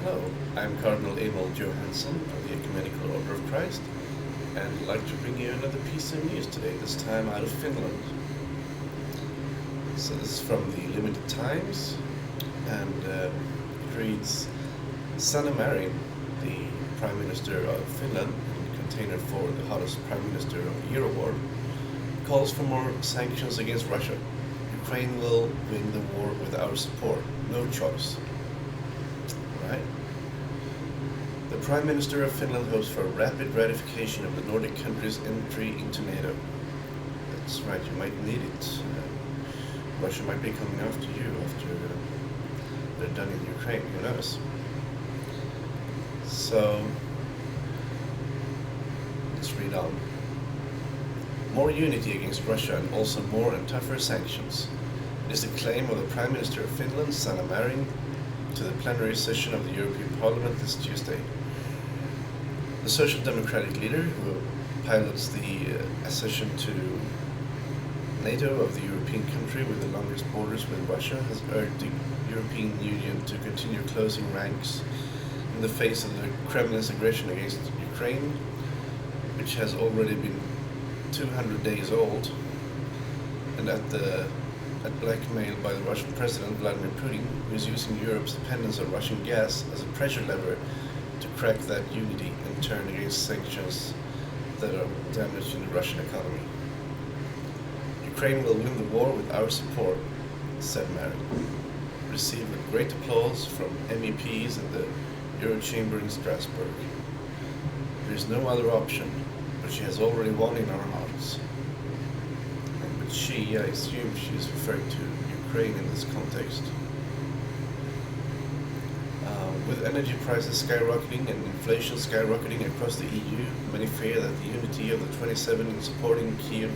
Hello, I'm Cardinal Emil of the Ecumenical Order of Christ, and I'd like to bring you another piece of news today, this time out of Finland. So this is from the Limited Times, and it reads, Sanna Marin, the Prime Minister of Finland, and container for the hottest Prime Minister of the Year award, calls for more sanctions against Russia. Ukraine will win the war with our support, no choice. Right? The Prime Minister of Finland hopes for a rapid ratification of the Nordic countries' entry into NATO. That's right, you might need it. Russia might be coming after you after they're done in Ukraine, who knows? So, let's read on. More unity against Russia and also more and tougher sanctions. It is the claim of the Prime Minister of Finland, Sanna Marin, to the plenary session of the European Parliament this Tuesday. The Social Democratic leader, who pilots the accession to NATO of the European country with the longest borders with Russia, has urged the European Union to continue closing ranks in the face of the Kremlin's aggression against Ukraine, which has already been 200 days old, and at blackmail by the Russian President Vladimir Putin, who is using Europe's dependence on Russian gas as a pressure lever to crack that unity and turn against sanctions that are damaging the Russian economy. Ukraine will win the war with our support, said Marin, received with great applause from MEPs in the Euro Chamber in Strasbourg. There is no other option, but she has already won in our hearts. But she, I assume she is referring to Ukraine in this context. With energy prices skyrocketing and inflation skyrocketing across the EU, many fear that the unity of the 27 in supporting Kiev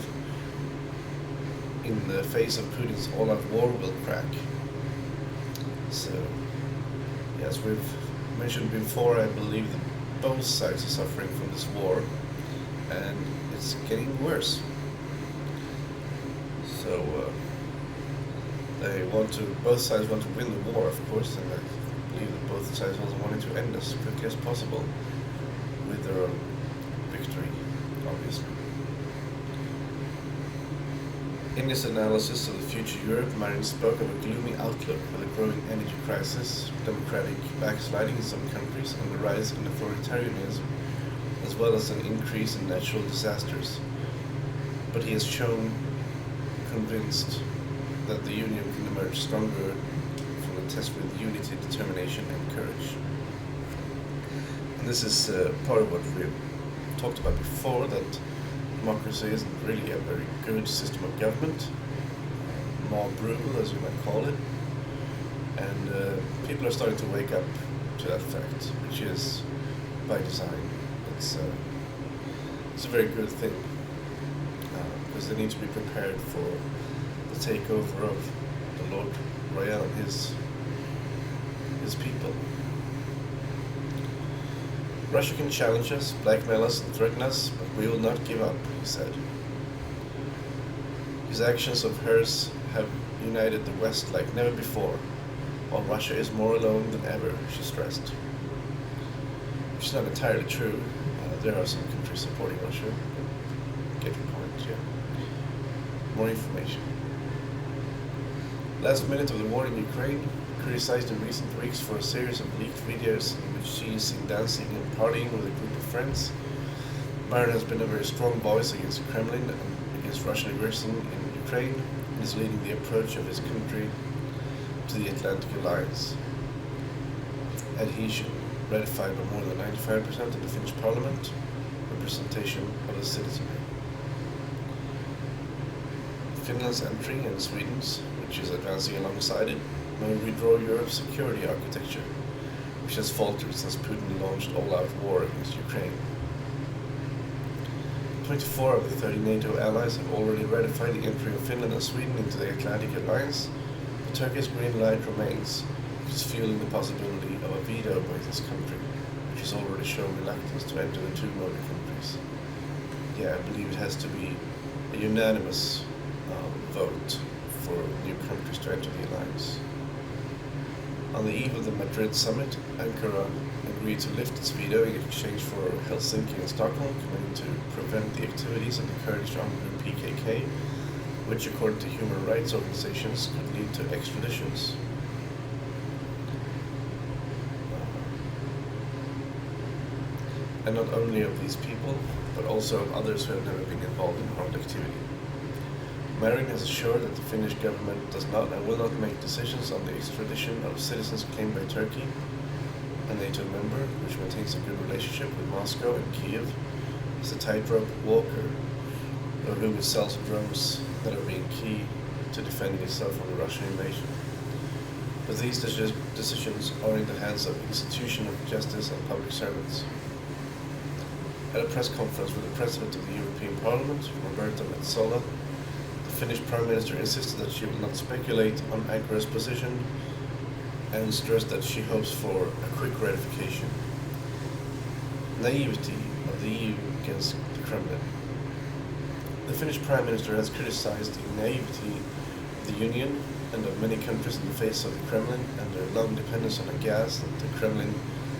in the face of Putin's all-out war will crack. So, as we've mentioned before, I believe that both sides are suffering from this war, and it's getting worse. So, both sides want to win the war, of course, and I believe that both sides also wanted to end as quickly as possible with their own victory, obviously. In his analysis of the future Europe, Marin spoke of a gloomy outlook with a growing energy crisis, democratic backsliding in some countries, and the rise in authoritarianism, as well as an increase in natural disasters. But he has shown convinced that the Union can emerge stronger from the test with unity, determination, and courage. And this is part of what we've talked about before, that democracy isn't really a very good system of government, more brutal, as you might call it, and people are starting to wake up to that fact, which is by design. It's a very good thing, because they need to be prepared for the takeover of the Lord Rayeel and his people. Russia can challenge us, blackmail us, and threaten us, but we will not give up, he said. His actions of hers have united the West like never before, while Russia is more alone than ever, she stressed. Which is not entirely true. There are some countries supporting Russia. Get your point, yeah. More information. Last minute of the war in Ukraine, criticized in recent weeks for a series of leaked videos in which she is seen dancing and partying with a group of friends. Marin has been a very strong voice against the Kremlin and against Russian aggression in Ukraine, and is leading the approach of his country to the Atlantic Alliance. Adhesion, ratified by more than 95% of the Finnish parliament, representation of the citizenry. Finland's entry and Sweden's, which is advancing alongside it, may redraw Europe's security architecture, which has faltered since Putin launched all-out war against Ukraine. 24 of the 30 NATO allies have already ratified the entry of Finland and Sweden into the Atlantic Alliance, but Turkey's green light remains, which is fueling the possibility of a veto by this country, which has already shown reluctance to enter the two Nordic countries. Yeah, I believe it has to be a unanimous vote for new countries to enter the alliance. On the eve of the Madrid summit, Ankara agreed to lift its veto in exchange for Helsinki and Stockholm committing to prevent the activities of the Kurdish armed group PKK, which according to human rights organizations could lead to extraditions. And not only of these people, but also of others who have never been involved in armed activity. Marin has assured that the Finnish government does not and will not make decisions on the extradition of citizens claimed by Turkey, a NATO member which maintains a good relationship with Moscow and Kiev, is a tightrope walker, of whom it sells drones that are being key to defending itself from the Russian invasion. But these decisions are in the hands of institutions of justice and public servants. At a press conference with the President of the European Parliament, Roberta Metsola, the Finnish Prime Minister insisted that she will not speculate on Ankara's position and stressed that she hopes for a quick ratification. Naivety of the EU against the Kremlin. The Finnish Prime Minister has criticized the naivety of the Union and of many countries in the face of the Kremlin and their long dependence on a gas that the Kremlin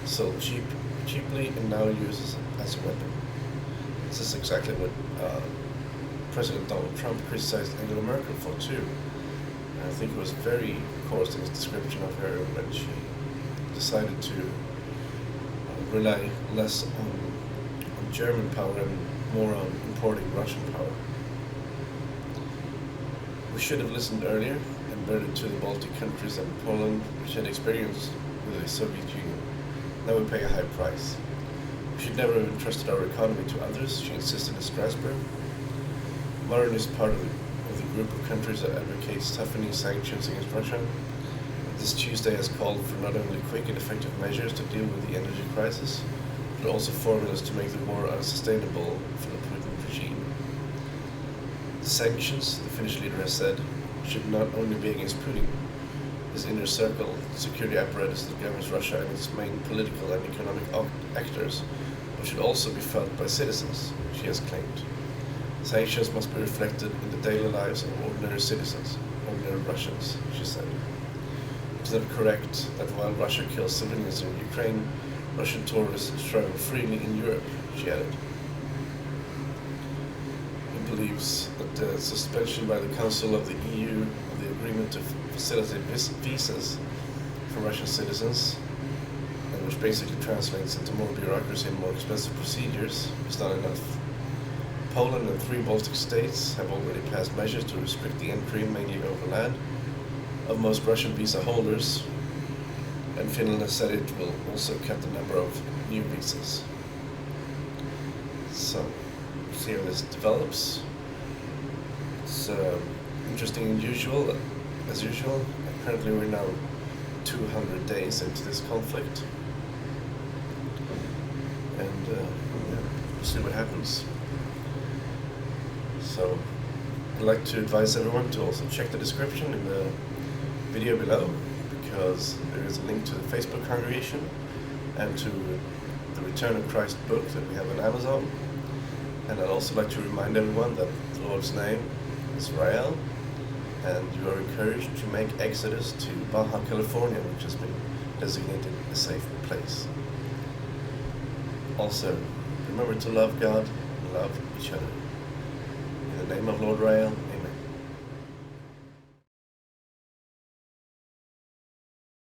sold cheaply and now uses as a weapon. This is exactly what President Donald Trump criticized Angela Merkel for too. And I think it was very coarse in his description of her when she decided to rely less on German power and more on importing Russian power. We should have listened earlier and better to the Baltic countries and Poland, which had experience with the Soviet Union. Now we pay a high price. We should never have entrusted our economy to others, she insisted in Strasbourg. Marin is part of the group of countries that advocates toughening sanctions against Russia. This Tuesday has called for not only quick and effective measures to deal with the energy crisis, but also formulas to make the war unsustainable for the Putin regime. The sanctions, the Finnish leader has said, should not only be against Putin, his inner circle, the security apparatus that governs Russia and its main political and economic actors, but should also be felt by citizens, she has claimed. Sanctions must be reflected in the daily lives of ordinary citizens, ordinary Russians, she said. It is not correct that while Russia kills civilians in Ukraine, Russian tourists travel freely in Europe, she added. He believes that the suspension by the Council of the EU of the agreement to facilitate visas for Russian citizens, and which basically translates into more bureaucracy and more expensive procedures, is not enough. Poland and 3 Baltic states have already passed measures to restrict the entry, mainly over land, of most Russian visa holders, and Finland has said it will also cut the number of new visas. So, see how this develops. It's interesting and as usual. Apparently we're now 200 days into this conflict. And we'll see what happens. So, I'd like to advise everyone to also check the description in the video below, because there is a link to the Facebook congregation and to the Return of Christ book that we have on Amazon. And I'd also like to remind everyone that the Lord's name is Rael, and you are encouraged to make exodus to Baja California, which has been designated a safe place. Also, remember to love God and love each other. In the name of Lord Rael,